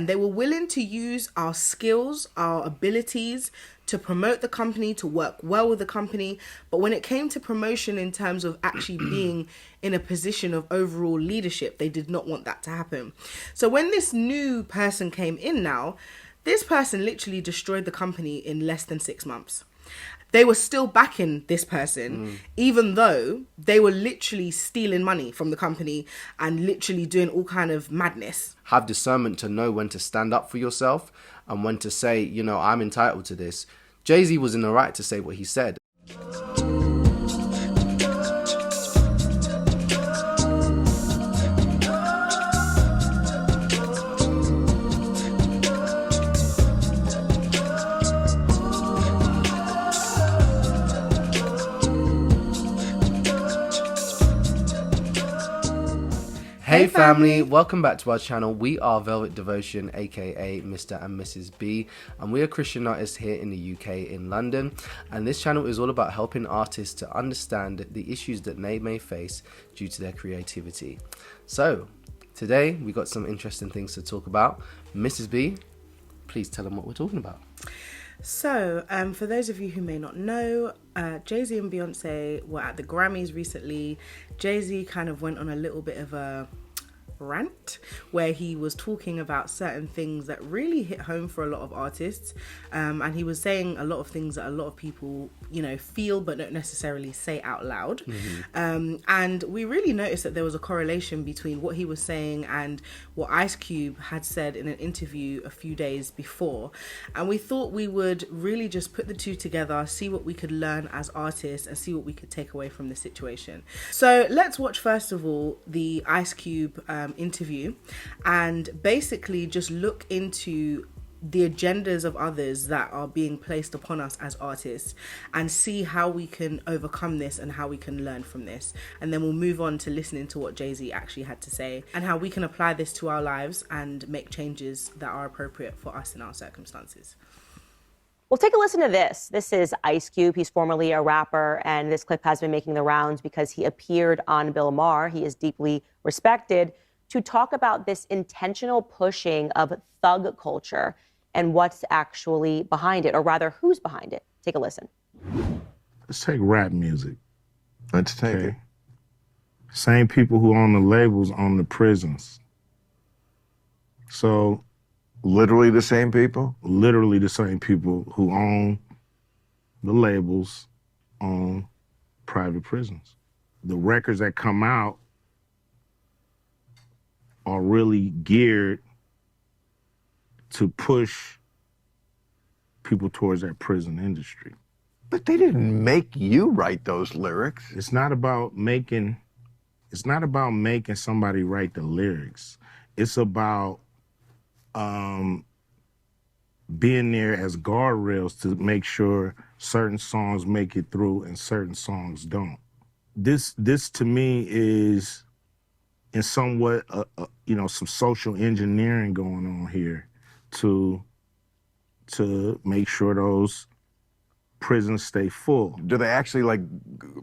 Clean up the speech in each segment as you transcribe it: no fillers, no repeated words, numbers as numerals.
They were willing to use our skills, our abilities to promote the company, to work well with the company. But when it came to promotion in terms of actually being in a position of overall leadership, they did not want that to happen. So when this new person came in now, this person literally destroyed the company in less than 6 months. They were still backing this person, even though they were literally stealing money from the company and literally doing all kind of madness. Have discernment to know when to stand up for yourself and when to say, you know, I'm entitled to this. Jay-Z was in the right to say what he said. Hey family, welcome back to our channel. We are Velvet Devotion, aka Mr. and Mrs. B, and we are Christian artists here in the UK in London, and this channel is all about helping artists to understand the issues that they may face due to their creativity. So today we got some interesting things to talk about. Mrs. B, please tell them what we're talking about. So, for those of you who may not know, Jay-Z and Beyonce were at the Grammys recently. Jay-Z kind of went on a little bit of a rant where he was talking about certain things that really hit home for a lot of artists, and he was saying a lot of things that a lot of people, you know, feel but don't necessarily say out loud. And we really noticed that there was a correlation between what he was saying and what ICECUBE had said in an interview a few days before, and we thought we would really just put the two together, see what we could learn as artists and see what we could take away from the situation. So let's watch first of all the ICECUBE interview and basically just look into the agendas of others that are being placed upon us as artists and see how we can overcome this and how we can learn from this, and then we'll move on to listening to what Jay-Z actually had to say and how we can apply this to our lives and make changes that are appropriate for us in our circumstances. Well, take a listen to this. This is IceCube. He's formerly a rapper, and this clip has been making the rounds because he appeared on Bill Maher. He is deeply respected, to talk about this intentional pushing of thug culture and what's actually behind it, or rather, who's behind it. Take a listen. Let's take rap music. Let's take it. Same people who own the labels own the prisons. So, literally the same people? Literally the same people who own the labels own private prisons. The records that come out are really geared to push people towards that prison industry. But they didn't make you write those lyrics. It's not about making somebody write the lyrics. It's about being there as guardrails to make sure certain songs make it through and certain songs don't. This to me is in somewhat, you know, some social engineering going on here to make sure those prisons stay full. Do they actually, like,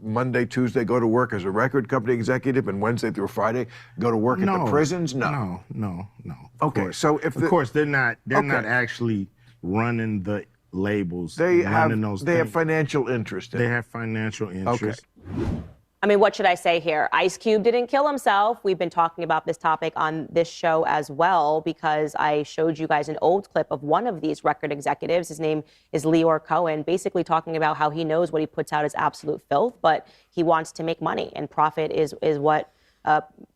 Monday, Tuesday go to work as a record company executive, and Wednesday through Friday go to work at the prisons? No. Okay, so if of course they're not actually running the labels. They have financial interest in it. They have financial interest. Okay. I mean, what should I say here? IceCube didn't kill himself. We've been talking about this topic on this show as well because I showed you guys an old clip of one of these record executives. His name is Leor Cohen, basically talking about how he knows what he puts out is absolute filth, but he wants to make money, and profit is what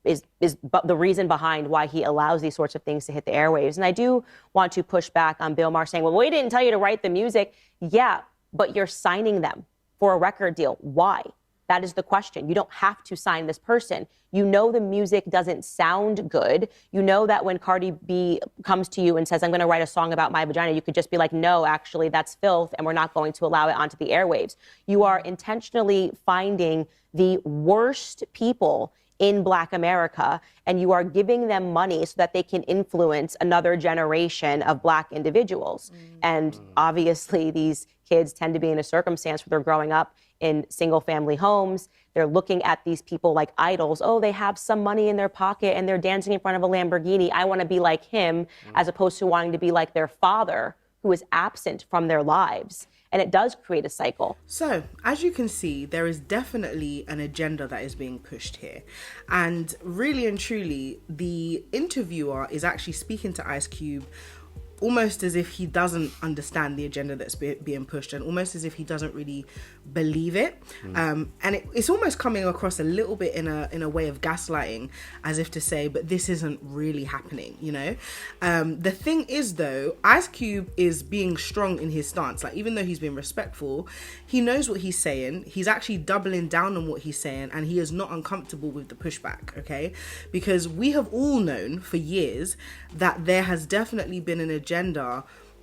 is the reason behind why he allows these sorts of things to hit the airwaves. And I do want to push back on Bill Maher saying, well, we didn't tell you to write the music. Yeah, but you're signing them for a record deal. Why? That is the question. You don't have to sign this person. You know the music doesn't sound good. You know that when Cardi B comes to you and says, I'm going to write a song about my vagina, you could just be like, no, actually, that's filth, and we're not going to allow it onto the airwaves. You are intentionally finding the worst people in Black America, and you are giving them money so that they can influence another generation of Black individuals. And obviously, these kids tend to be in a circumstance where they're growing up in single-family homes. They're looking at these people like idols. Oh, they have some money in their pocket and they're dancing in front of a Lamborghini. I want to be like him, as opposed to wanting to be like their father, who is absent from their lives. And it does create a cycle. So, as you can see, there is definitely an agenda that is being pushed here. And really and truly, the interviewer is actually speaking to IceCube almost as if he doesn't understand the agenda that's being pushed, and almost as if he doesn't really believe it. And it's almost coming across a little bit in a way of gaslighting, as if to say, but this isn't really happening, you know? The thing is, though, IceCube is being strong in his stance. Like, even though he's being respectful, he knows what he's saying. He's actually doubling down on what he's saying, and he is not uncomfortable with the pushback, okay? Because we have all known for years that there has definitely been an agenda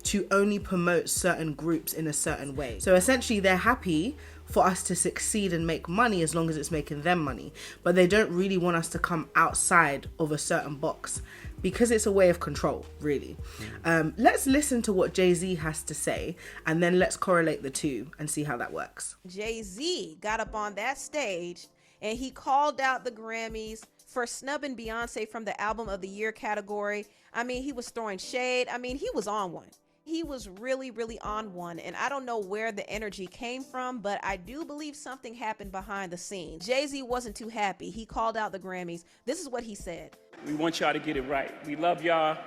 to only promote certain groups in a certain way. So essentially, they're happy for us to succeed and make money as long as it's making them money, but they don't really want us to come outside of a certain box because it's a way of control, really. Let's listen to what Jay-Z has to say, and then let's correlate the two and see how that works. Jay-Z got up on that stage and he called out the Grammys for snubbing Beyonce from the Album of the Year category. I mean, he was throwing shade. I mean, he was on one. He was really, really on one. And I don't know where the energy came from, but I do believe something happened behind the scenes. Jay-Z wasn't too happy. He called out the Grammys. This is what he said. We want y'all to get it right. We love y'all.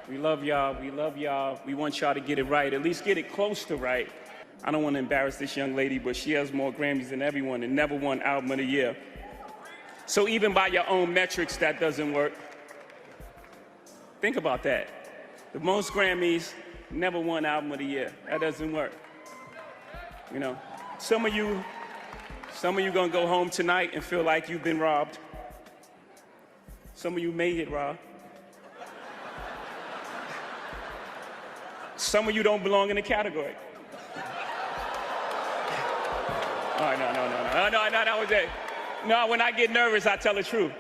We love y'all. We love y'all. We want y'all to get it right. At least get it close to right. I don't want to embarrass this young lady, but she has more Grammys than everyone and never won Album of the Year. So even by your own metrics, that doesn't work. Think about that. The most Grammys, never won Album of the Year. That doesn't work. You know, some of you gonna go home tonight and feel like you've been robbed. Some of you may get robbed. Some of you don't belong in the category. All right, no, that was it. No, when I get nervous, I tell the truth.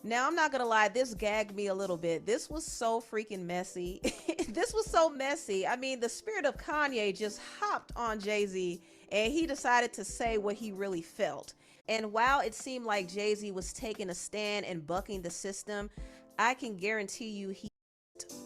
Now, I'm not gonna lie, this gagged me a little bit. This was so freaking messy. This was so messy. I mean, the spirit of Kanye just hopped on Jay-Z and he decided to say what he really felt. And while it seemed like Jay-Z was taking a stand and bucking the system, I can guarantee you he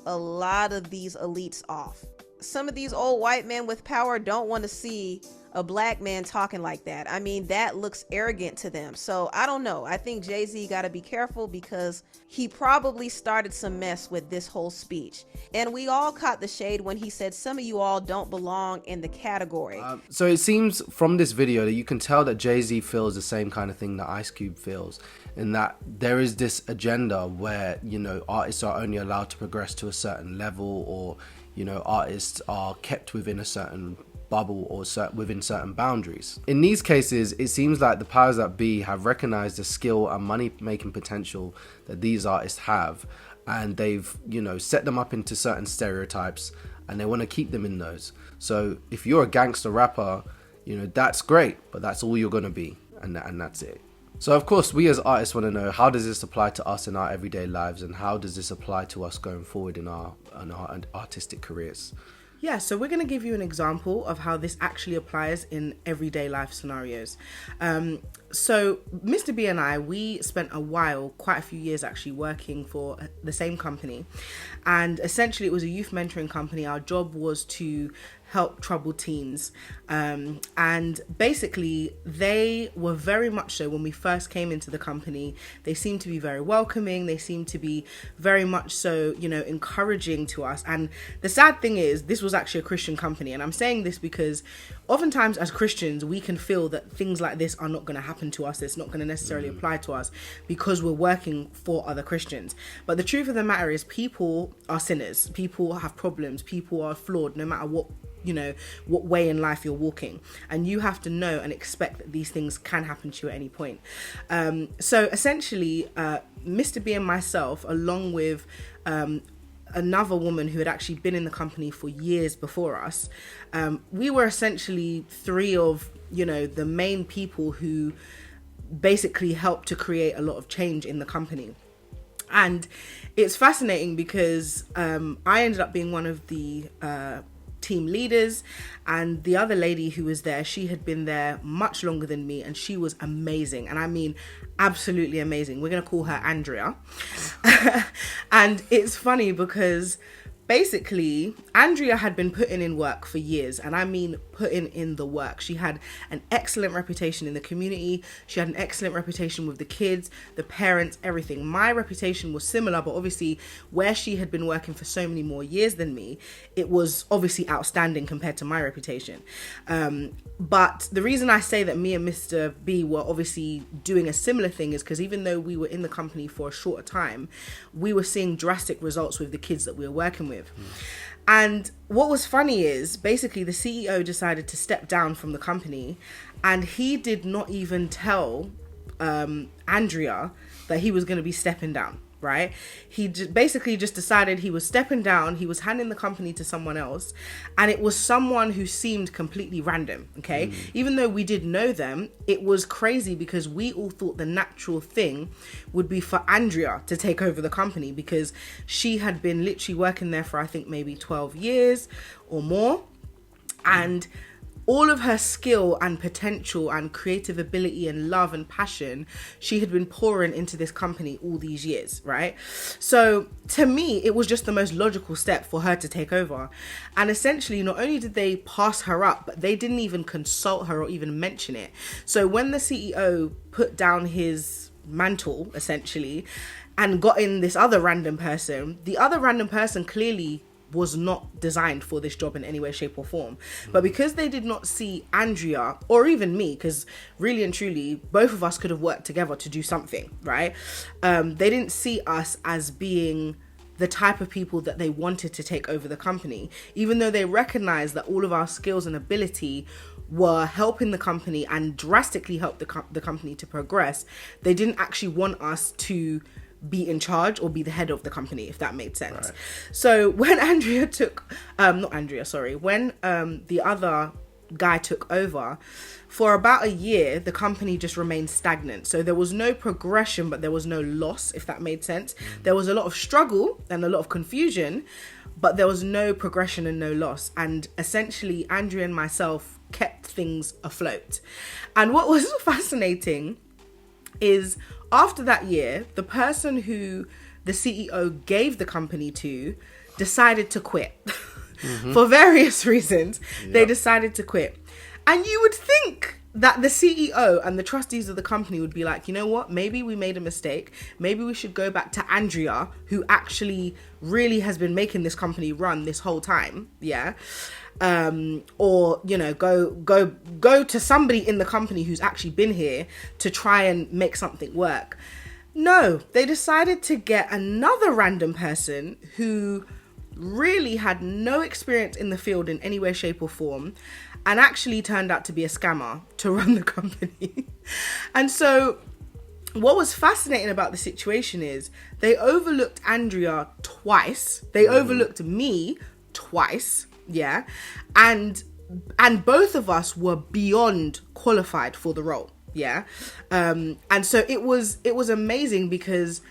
a lot of these elites off. Some of these old white men with power don't want to see a black man talking like that. I mean, that looks arrogant to them. So I don't know. I think Jay-Z got to be careful because he probably started some mess with this whole speech. And we all caught the shade when he said some of you all don't belong in the category. So it seems from this video that you can tell that Jay-Z feels the same kind of thing that IceCube feels, in that there is this agenda where, you know, artists are only allowed to progress to a certain level, or, you know, artists are kept within a certain bubble or within certain boundaries. In these cases, it seems like the powers that be have recognized the skill and money-making potential that these artists have, and they've, you know, set them up into certain stereotypes, and they want to keep them in those. So if you're a gangster rapper, you know, that's great, but that's all you're going to be, and that's it. So of course, we as artists want to know, how does this apply to us in our everyday lives, and how does this apply to us going forward in our artistic careers? Yeah, so we're going to give you an example of how this actually applies in everyday life scenarios. So Mr. B and I, we spent a while, quite a few years actually, working for the same company. And essentially it was a youth mentoring company. Our job was to help troubled teens. And basically they were very much so, when we first came into the company, they seemed to be very welcoming. They seemed to be very much so, you know, encouraging to us. And the sad thing is, this was actually a Christian company. And I'm saying this because oftentimes as Christians, we can feel that things like this are not going to happen to us. It's not going to necessarily apply to us because we're working for other Christians. But the truth of the matter is, people are sinners. People have problems. People are flawed, no matter what, you know, what way in life you're walking, and you have to know and expect that these things can happen to you at any point. So essentially, Mr. B and myself, along with another woman who had actually been in the company for years before us, we were essentially three of, you know, the main people who basically helped to create a lot of change in the company. And it's fascinating because I ended up being one of the team leaders, and the other lady who was there, she had been there much longer than me, and she was amazing. And I mean, absolutely amazing. We're going to call her Andrea. And it's funny because basically, Andrea had been putting in work for years, and I mean putting in the work. She had an excellent reputation in the community. She had an excellent reputation with the kids, the parents, everything. My reputation was similar, but obviously where she had been working for so many more years than me, it was obviously outstanding compared to my reputation. But the reason I say that me and Mr. B were obviously doing a similar thing is because even though we were in the company for a shorter time, we were seeing drastic results with the kids that we were working with. And what was funny is basically the CEO decided to step down from the company, and he did not even tell Andrea that he was going to be stepping down, right? He basically just decided he was stepping down. He was handing the company to someone else, and it was someone who seemed completely random, okay? Even though we did know them, it was crazy because we all thought the natural thing would be for Andrea to take over the company because she had been literally working there for I think maybe 12 years or more, and all of her skill and potential and creative ability and love and passion, she had been pouring into this company all these years, right? So to me, it was just the most logical step for her to take over. And essentially, not only did they pass her up, but they didn't even consult her or even mention it. So when the CEO put down his mantle, essentially, and got in this other random person, the other random person clearly was not designed for this job in any way, shape or form. But because they did not see Andrea or even me, because really and truly both of us could have worked together to do something, right? They didn't see us as being the type of people that they wanted to take over the company, even though they recognized that all of our skills and ability were helping the company and drastically helped the company to progress. They didn't actually want us to be in charge or be the head of the company, if that made sense. Right. So when when the other guy took over, for about a year, the company just remained stagnant. So there was no progression, but there was no loss, if that made sense. There was a lot of struggle and a lot of confusion, but there was no progression and no loss. And essentially, Andrea and myself kept things afloat. And what was fascinating is after that year, the person who the CEO gave the company to decided to quit. For various reasons, they decided to quit. And you would think that the CEO and the trustees of the company would be like, you know what, maybe we made a mistake. Maybe we should go back to Andrea, who actually really has been making this company run this whole time. Yeah. Or, you know, go to somebody in the company who's actually been here to try and make something work. No, they decided to get another random person who really had no experience in the field in any way, shape or form, and actually turned out to be a scammer to run the company. And so what was fascinating about the situation is they overlooked Andrea twice. They overlooked me twice. Yeah. And both of us were beyond qualified for the role. Yeah. And so it was amazing because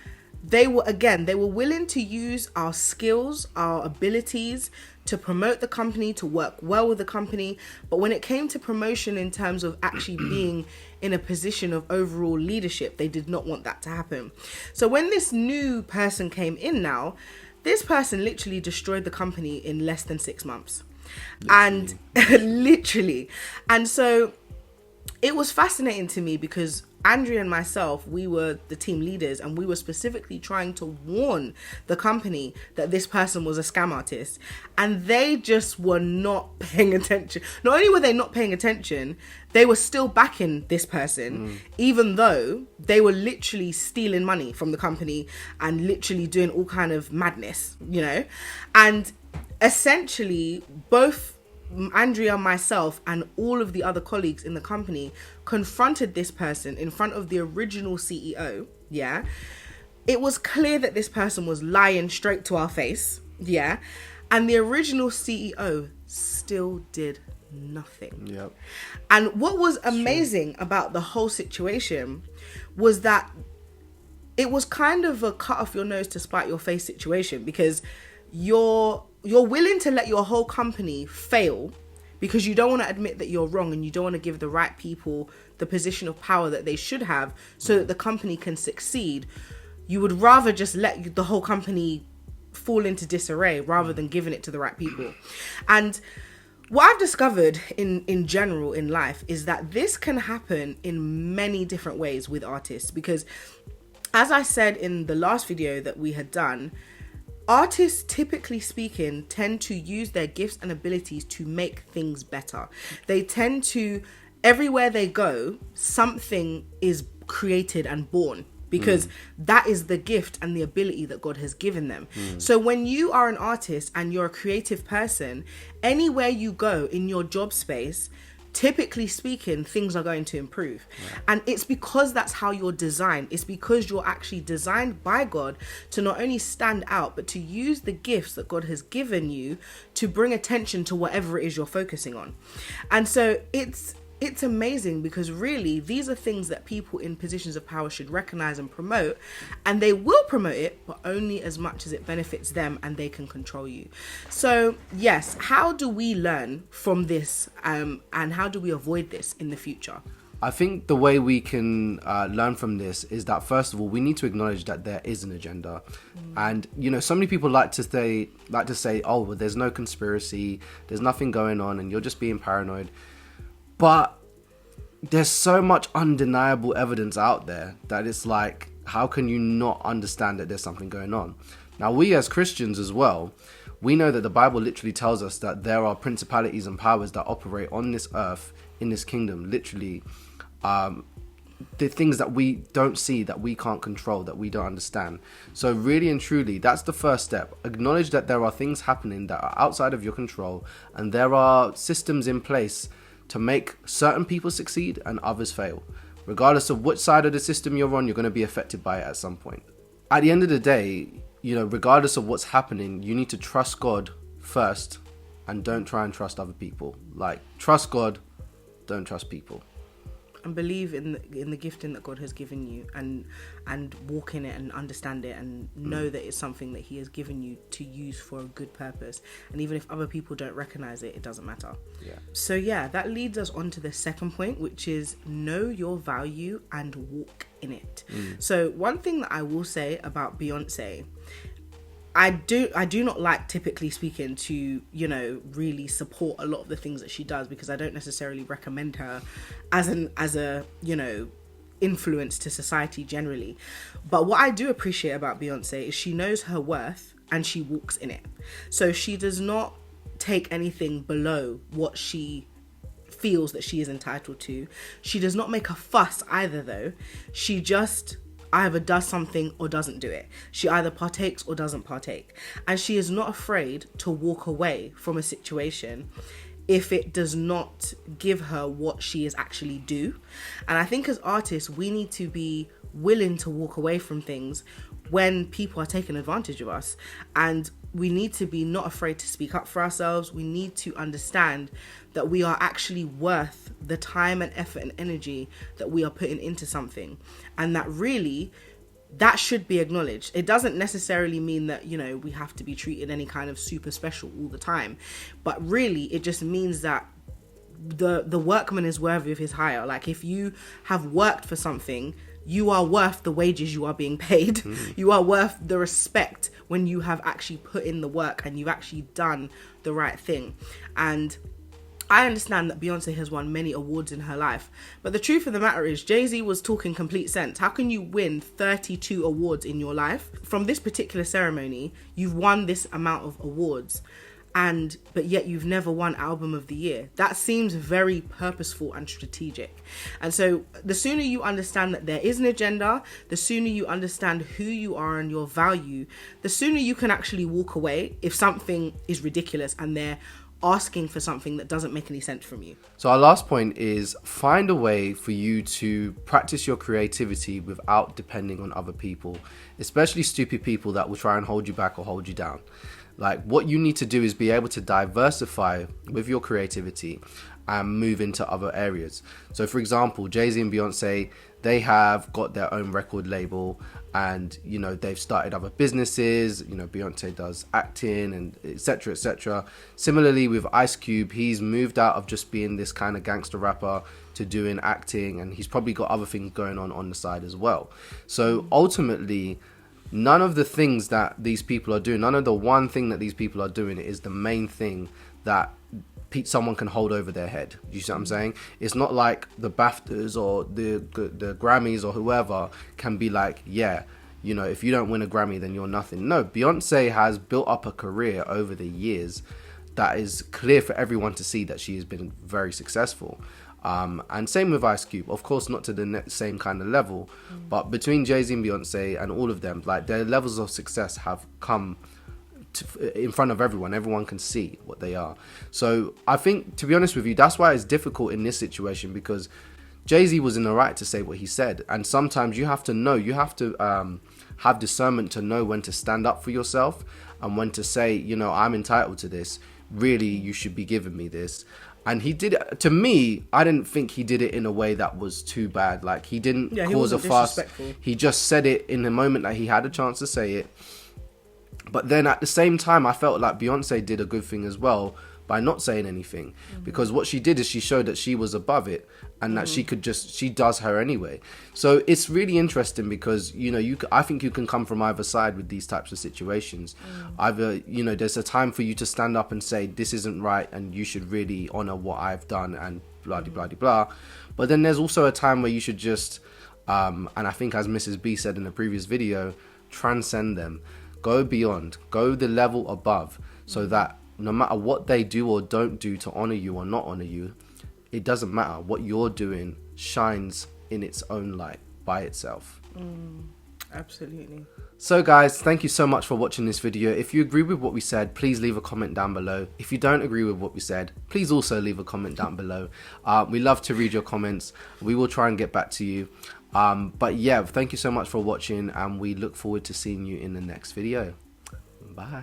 they were willing to use our skills, our abilities to promote the company, to work well with the company. But when it came to promotion in terms of actually being in a position of overall leadership, they did not want that to happen. So when this new person came in now, this person literally destroyed the company in less than 6 months. And literally. And so it was fascinating to me because Andrea and myself, we were the team leaders and we were specifically trying to warn the company that this person was a scam artist, and they just were not paying attention. Not only were they not paying attention, they were still backing this person, even though they were literally stealing money from the company and literally doing all kind of madness, you know. And essentially both Andrea, myself, and all of the other colleagues in the company confronted this person in front of the original CEO. Yeah. It was clear that this person was lying straight to our face. Yeah. And the original CEO still did nothing. Yep. And what was amazing about the whole situation was that it was kind of a cut off your nose to spite your face situation, because you're you're willing to let your whole company fail because you don't want to admit that you're wrong, and you don't want to give the right people the position of power that they should have so that the company can succeed. You would rather just let the whole company fall into disarray rather than giving it to the right people. And what I've discovered in general in life is that this can happen in many different ways with artists, because as I said in the last video that we had done, artists, typically speaking, tend to use their gifts and abilities to make things better. They tend to, everywhere they go, something is created and born, because that is the gift and the ability that God has given them. So when you are an artist and you're a creative person, anywhere you go in your job space, typically speaking, things are going to improve. And it's because that's how you're designed. It's because you're actually designed by God to not only stand out, but to use the gifts that God has given you to bring attention to whatever it is you're focusing on. And so it's amazing, because really these are things that people in positions of power should recognize and promote, and they will promote it, but only as much as it benefits them and they can control you. So yes, how do we learn from this, and how do we avoid this in the future? I think the way we can learn from this is that, first of all, we need to acknowledge that there is an agenda. And, you know, so many people like to say, oh, well, there's no conspiracy, there's nothing going on, and you're just being paranoid. But there's so much undeniable evidence out there that it's like, how can you not understand that there's something going on? Now, we as Christians as well, we know that the Bible literally tells us that there are principalities and powers that operate on this earth, in this kingdom, literally, the things that we don't see, that we can't control, that we don't understand. So really and truly, that's the first step. Acknowledge that there are things happening that are outside of your control, and there are systems in place to make certain people succeed and others fail. Regardless of which side of the system you're on, you're going to be affected by it at some point. At the end of the day, you know, regardless of what's happening, you need to trust God first, and don't try and trust other people. Like, trust God, don't trust people. And believe in the gifting that God has given you, and walk in it and understand it, and know that it's something that He has given you to use for a good purpose. And even if other people don't recognize it, it doesn't matter. Yeah. So yeah, that leads us on to the second point, which is know your value and walk in it. So one thing that I will say about Beyonce, I do not like, typically speaking, to, you know, really support a lot of the things that she does, because I don't necessarily recommend her as a, you know, influence to society generally. But what I do appreciate about Beyonce is she knows her worth and she walks in it. So she does not take anything below what she feels that she is entitled to. She does not make a fuss either, though. She just either does something or doesn't do it. She either partakes or doesn't partake. And she is not afraid to walk away from a situation if it does not give her what she is actually due. And I think as artists, we need to be willing to walk away from things when people are taking advantage of us. And we need to be not afraid to speak up for ourselves. We need to understand that we are actually worth the time and effort and energy that we are putting into something. And that really, that should be acknowledged. It doesn't necessarily mean that, you know, we have to be treated any kind of super special all the time. But really, it just means that the workman is worthy of his hire. Like, if you have worked for something, you are worth the wages you are being paid. You are worth the respect when you have actually put in the work and you've actually done the right thing. And I understand that Beyonce has won many awards in her life, but the truth of the matter is Jay-Z was talking complete sense. How can you win 32 awards in your life? From this particular ceremony, you've won this amount of awards, but yet you've never won Album of the Year. That seems very purposeful and strategic. And so the sooner you understand that there is an agenda, the sooner you understand who you are and your value, the sooner you can actually walk away if something is ridiculous and they're asking for something that doesn't make any sense from you. So our last point is find a way for you to practice your creativity without depending on other people, especially stupid people that will try and hold you back or hold you down. Like, what you need to do is be able to diversify with your creativity and move into other areas. So for example, Jay-Z and Beyonce, they have got their own record label, and you know, they've started other businesses. You know, Beyonce does acting and etc, etc. Similarly with ICECUBE, he's moved out of just being this kind of gangster rapper to doing acting, and he's probably got other things going on the side as well. So ultimately, none of the things that these people are doing, none of the one thing that these people are doing is the main thing that someone can hold over their head. You see what I'm saying? It's not like the BAFTAs or the Grammys or whoever can be like, yeah, you know, if you don't win a Grammy, then you're nothing. No, Beyonce has built up a career over the years that is clear for everyone to see that she has been very successful. And same with ICECUBE, of course, not to the same kind of level, but between Jay-Z and Beyonce and all of them, like, their levels of success have come in front of everyone can see what they are. So I think, to be honest with you, that's why it's difficult in this situation, because Jay-Z was in the right to say what he said, and sometimes you have to know, you have to have discernment to know when to stand up for yourself and when to say, you know, I'm entitled to this, really, you should be giving me this. And he did it, to me, I didn't think he did it in a way that was too bad. Like, he didn't cause a fuss. He just said it in the moment that he had a chance to say it. But then at the same time, I felt like Beyonce did a good thing as well by not saying anything, because what she did is she showed that she was above it, and that she does her anyway. So it's really interesting, because, you know, I think you can come from either side with these types of situations. Either, you know, there's a time for you to stand up and say, this isn't right, and you should really honor what I've done, and blah, blah, blah, blah. But then there's also a time where you should just, and I think as Mrs. B said in the previous video, transcend them. Go beyond, go the level above, so that no matter what they do or don't do to honor you or not honor you, it doesn't matter. What you're doing shines in its own light by itself. Absolutely. So guys, thank you so much for watching this video. If you agree with what we said, please leave a comment down below. If you don't agree with what we said, please also leave a comment down below. We love to read your comments. We will try and get back to you. But yeah, thank you so much for watching, and we look forward to seeing you in the next video. Bye.